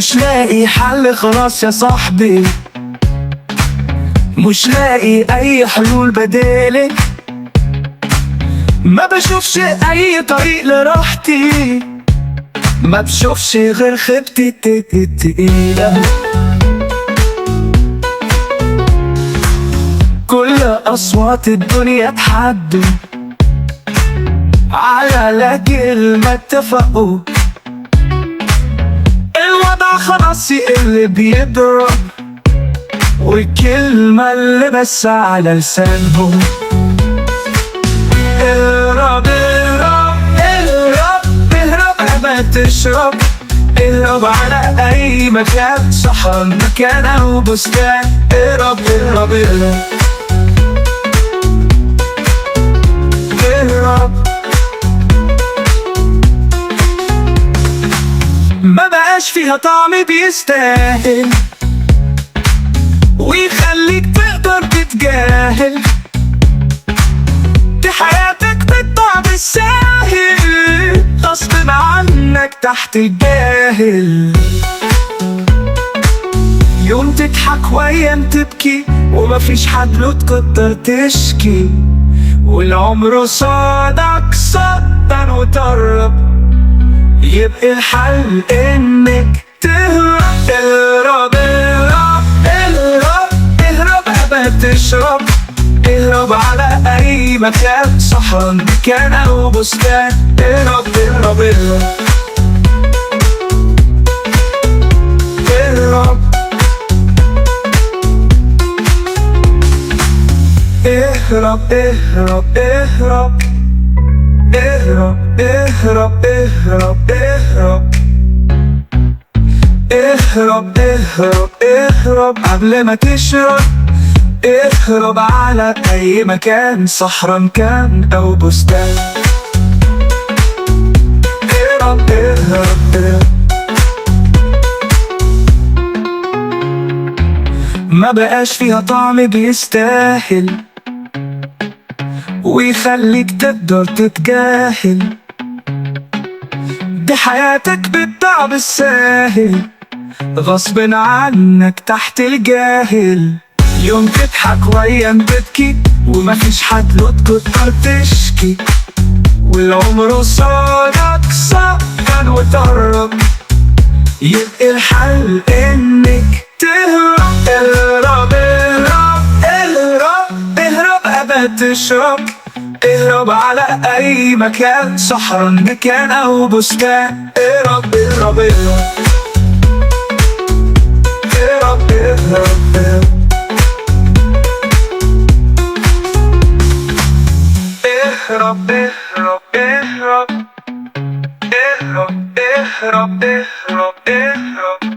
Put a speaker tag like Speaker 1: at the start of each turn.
Speaker 1: مش لاقي حل خلاص يا صاحبي، مش لاقي اي حلول بدالك، ما بشوفش اي طريق لراحتي، ما بشوفش غير خيبتي التقيلة. كل اصوات الدنيا تحدوا على لاجل ما اتفقوا، الوضع خلاص اللي بيضرب، والكلمة اللي بس على لسانهم اهرب اهرب اهرب اهرب ما تشرب، اهرب على اي مكان، صحن مكان او بستان، اهرب اهرب اهرب اهرب. ما بقاش فيها طعم بيستاهل ويخليك تقدر تتجاهل، دي حياتك بتضيع بالساهل غصب عنك تحت الجاهل. يوم تضحك وايام تبكي ومفيش حد له تقدر تشكي، والعمر قصادك صدّن وتقرب، يبقى الحل انك تهرب اهرب اهرب اهرب اهرب قبل تشرب، اهرب على اي مكان، صحن مكان او بستان، اهرب اهرب اهرب اهرب اهرب اهرب اهرب اهرب اهرب اهرب اهرب اهرب اهرب اهرب قبل ما تشرب، اهرب على اي مكان، صحراء مكان او بستان، اهرب اهرب اهرب. ما بقاش فيها طعم بيستاهل ويخليك تقدر تتجاهل، دي حياتك بتضيع بالساهل غصب عنك تحت الجاهل. يوم تضحك وايام تبكي ومفيش حد له تقدر تشكي، والعمر قصادك صدّن وتقرب، يبقى الحل انك تهرب اهرب اهرب اهرب اهرب قبل تشرب، اهرب على اي مكان، صحراء مكان او بستان، اهرب اهرب اهرب اهرب اهرب اهرب اهرب اهرب اهرب اهرب اهرب اهرب